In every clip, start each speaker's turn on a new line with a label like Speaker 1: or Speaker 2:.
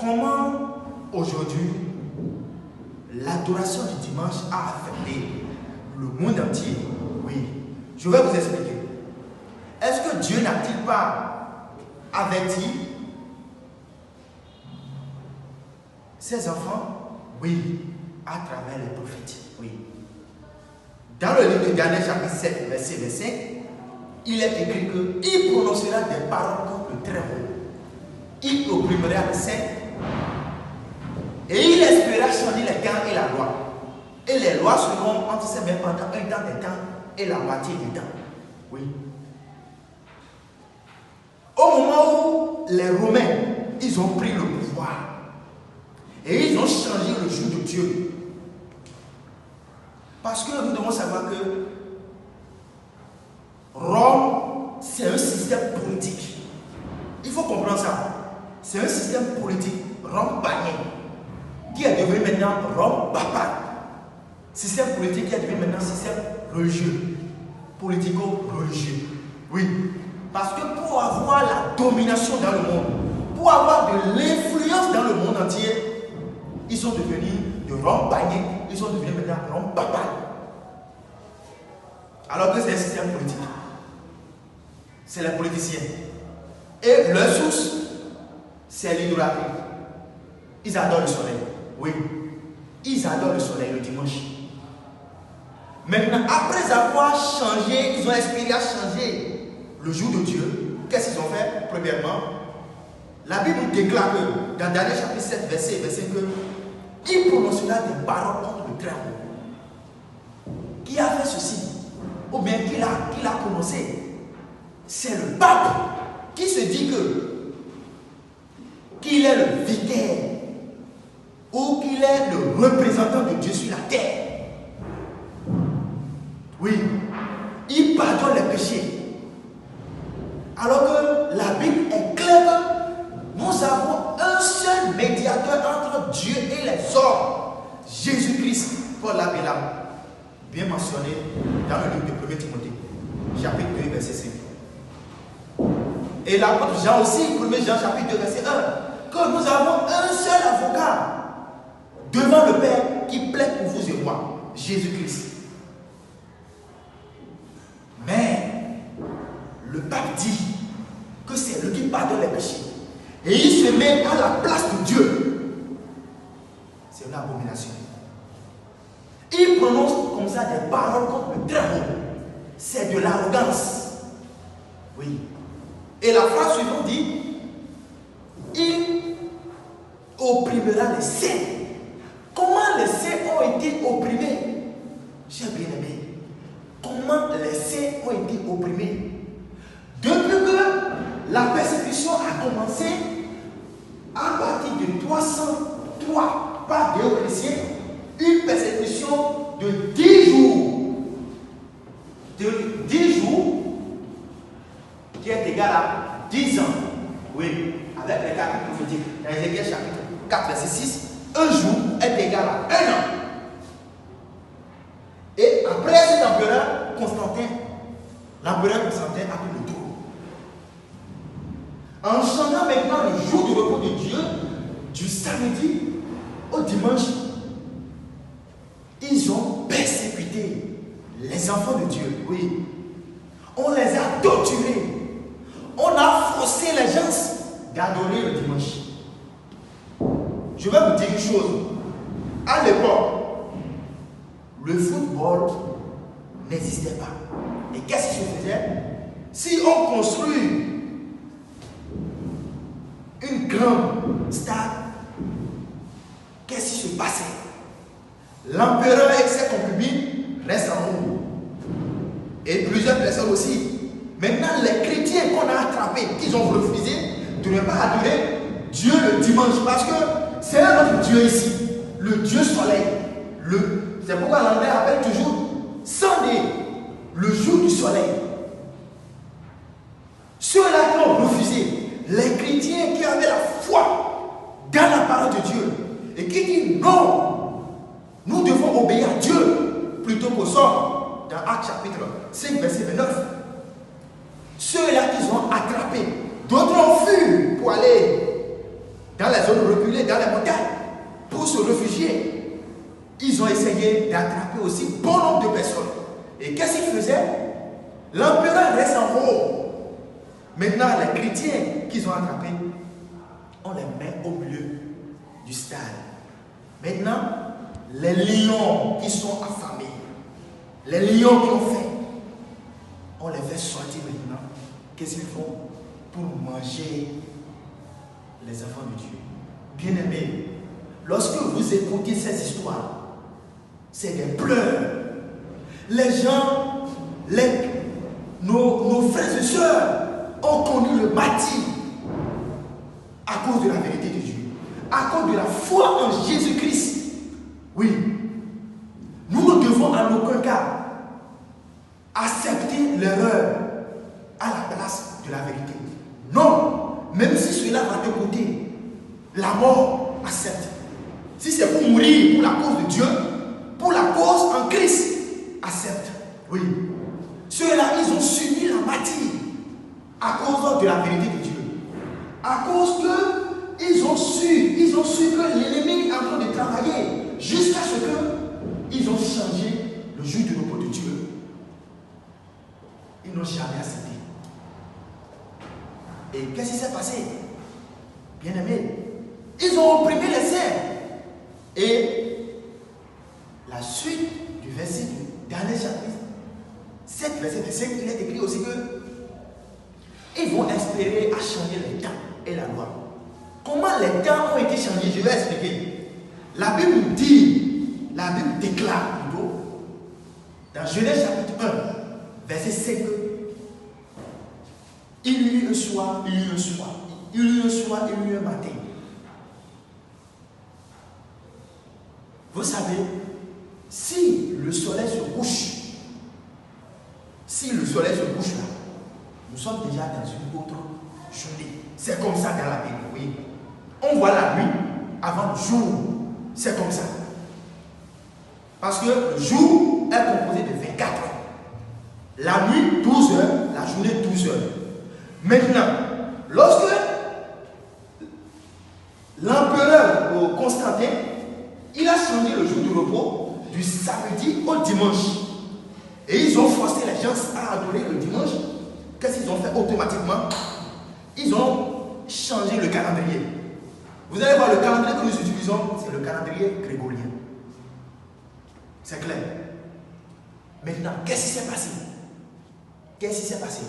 Speaker 1: comment aujourd'hui l'adoration du dimanche a affecté le monde entier? Oui, je vais vous expliquer. Est-ce que Dieu n'a-t-il pas averti ses enfants? Oui, à travers les prophètes. Oui. Dans le livre de Daniel chapitre 7, verset 25, il est écrit qu'il prononcera des paroles contre le Très-Haut. Il opprimera les saints et il espéra changer les temps et la loi. Et les lois seront entre ses mains pendant un temps des temps et la moitié du temps. Oui. Au moment où les Romains, ils ont pris le pouvoir et ils ont changé le jour de Dieu. Parce que nous devons savoir que Rome, c'est un système politique. Il faut comprendre ça. C'est un système politique, Rome païen, qui est devenu maintenant Rome papale. Système politique qui est devenu maintenant système religieux, politico-religieux. Oui. Parce que pour avoir la domination dans le monde, pour avoir de l'influence dans le monde entier, ils sont devenus de Rome païen, ils sont devenus maintenant Rome papale. Alors que c'est un système politique. C'est les politiciens. Et leur source, c'est l'idolâtrie. Ils adorent le soleil. Oui. Ils adorent le soleil le dimanche. Maintenant, après avoir changé, ils ont espéré à changer le jour de Dieu. Qu'est-ce qu'ils ont fait? Premièrement, la Bible nous déclare que dans Daniel chapitre 7, verset 25, il prononcera des paroles contre le Très-Haut. Qui a fait ceci? Ou bien qui l'a prononcé? C'est le pape qui se dit qu'il est le vicaire ou qu'il est le représentant de Dieu sur la terre. Oui, il pardonne les péchés. Alors que la Bible est claire que nous avons un seul médiateur entre Dieu et les hommes, Jésus-Christ. Paul l'avait là, bien mentionné dans le livre de 1 Timothée, chapitre 2, verset 5. Et l'apôtre Jean aussi, 1 Jean chapitre 2, verset 1, que nous avons un seul avocat devant le Père qui plaide pour vous et moi, Jésus-Christ. Mais le pape dit que c'est lui qui pardonne les péchés. Et il se met à la place de Dieu. C'est une abomination. Il prononce comme ça des paroles contre le Très-Haut. C'est de l'arrogance. Oui. Et la phrase suivante dit, il opprimera les saints. Comment les saints ont été opprimés? Chers bien-aimés, comment les saints ont été opprimés? Depuis que la persécution a commencé, à partir de 303 par Dioclétien, une persécution de 10 jours. De 10 jours, qui est égal à 10 ans. Oui, avec les capítulos prophétiques. Dans Ézéchiel chapitre 4, verset 6, un jour est égal à 1 an. Et après cet empereur, l'empereur Constantin a pris le trône. En changeant maintenant le jour du repos de Dieu, du samedi au dimanche, ils ont persécuté les enfants de Dieu. Oui. On les a torturés. On a forcé les gens d'adorer le dimanche. Je vais vous dire une chose. À l'époque, le football n'existait pas. Et qu'est-ce qui se faisait? Si on construit une grande stade, qu'est-ce qui se passait? L'empereur et ses concubines restent en haut. Et plusieurs personnes aussi. Maintenant, les chrétiens qu'on a attrapés, qu'ils ont refusé de ne pas adorer Dieu le dimanche, parce que c'est un autre Dieu ici, le Dieu soleil. C'est pourquoi l'anglais appelle toujours Sunday, le jour du soleil. Ceux-là qui ont refusé, les chrétiens qui avaient la foi dans la parole de Dieu et qui disent non, nous devons obéir à Dieu plutôt qu'aux hommes, dans Actes chapitre 5, verset 29. Ceux-là qu'ils ont attrapés, d'autres ont fui pour aller dans les hommes reculés dans les montagnes pour se réfugier. Ils ont essayé d'attraper aussi bon nombre de personnes. Et qu'est-ce qu'ils faisaient? L'empereur reste en haut. Maintenant, les chrétiens qu'ils ont attrapés, on les met au milieu du stade. Maintenant, les lions qui sont affamés, les lions qui ont faim, on les fait sortir maintenant. Qu'est-ce qu'ils font? Pour manger les enfants de Dieu. Bien-aimés, lorsque vous écoutez ces histoires, c'est des pleurs. Les gens, nos frères et sœurs ont connu le martyre à cause de la vérité de Dieu, à cause de la foi en Jésus-Christ. Oui, nous ne devons en aucun cas accepter l'erreur à la place de la vérité. Non, même si cela va te coûter la mort, accepte. Si c'est pour mourir pour la cause de Dieu, pour la cause en Christ, accepte. Oui, ceux-là, ils ont subi la martyre à cause de la vérité de Dieu. À cause que ils ont su que l'ennemi est en train de travailler jusqu'à ce qu'ils ont changé le jour du repos de Dieu. Ils n'ont jamais accepté. Et qu'est-ce qui s'est passé? Bien-aimés, ils ont opprimé les saints. Et la suite du verset du dernier chapitre, 7 verset 5, il est écrit aussi que ils vont espérer à changer les temps et la loi. Comment les temps ont été changés? Je vais expliquer. La Bible dit, la Bible déclare plutôt, dans Genèse chapitre 1, verset 5, il y eut un soir, il y eut un soir, il y eut un soir, il y eut un matin. Vous savez, si le soleil se couche, là, nous sommes déjà dans une autre journée. C'est comme ça dans la Bible, oui. On voit la nuit avant le jour. C'est comme ça. Parce que le jour est composé de 24 heures. La nuit, 12 heures. La journée, 12 heures. Maintenant, lorsque l'empereur Constantin, il a changé le jour du repos du samedi au dimanche. Et ils ont forcé les gens à adorer le dimanche. Qu'est-ce qu'ils ont fait automatiquement? Ils ont changé le calendrier. Vous allez voir, le calendrier que nous utilisons, c'est le calendrier grégorien. C'est clair. Maintenant, qu'est-ce qui s'est passé? Qu'est-ce qui s'est passé?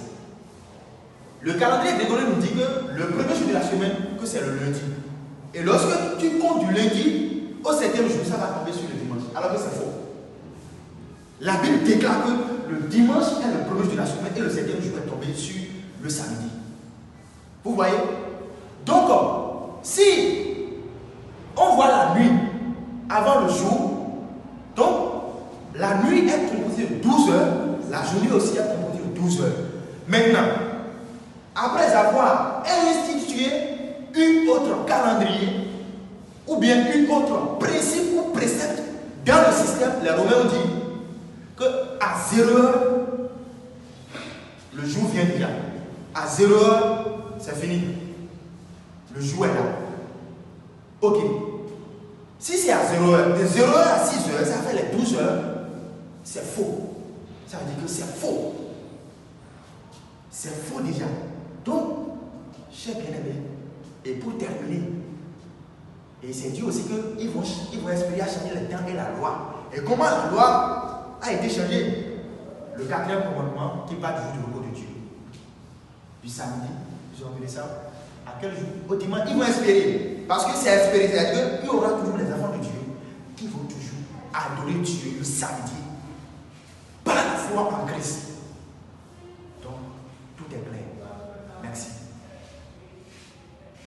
Speaker 1: Le calendrier grégorien nous dit que le premier jour de la semaine, que c'est le lundi. Et lorsque tu comptes du lundi au 7e jour, ça va tomber sur le dimanche. Alors que c'est faux. La Bible déclare que le dimanche est le premier jour de la semaine et le 7e jour est tombé sur le samedi. Vous voyez? Donc, si on voit la nuit avant le jour, donc la nuit est composée de 12 heures, la journée aussi est composée de 12 heures. Maintenant, après avoir institué une autre calendrier ou bien une autre principe ou précepte dans le système, les Romains ont dit qu'à 0 heure, le jour vient déjà. À 0 heure, c'est fini. Le jour est là. Ok. Si c'est à 0 heure, de 0 heure à 6 heures, ça fait les 12 heures, c'est faux. Ça veut dire que c'est faux. C'est faux déjà. Donc, chers bien-aimés, et pour terminer, et c'est dit aussi qu'ils vont espérer à changer le temps et la loi. Et comment la loi a été changée? Le 4e commandement qui parle du jour du repos de Dieu. Du samedi, ils ont appelé ça. À quel jour? Au dimanche, ils vont espérer. Parce que c'est espérer, c'est-à-dire qu'il y aura toujours les enfants de Dieu qui vont toujours adorer Dieu le samedi par la foi en Christ.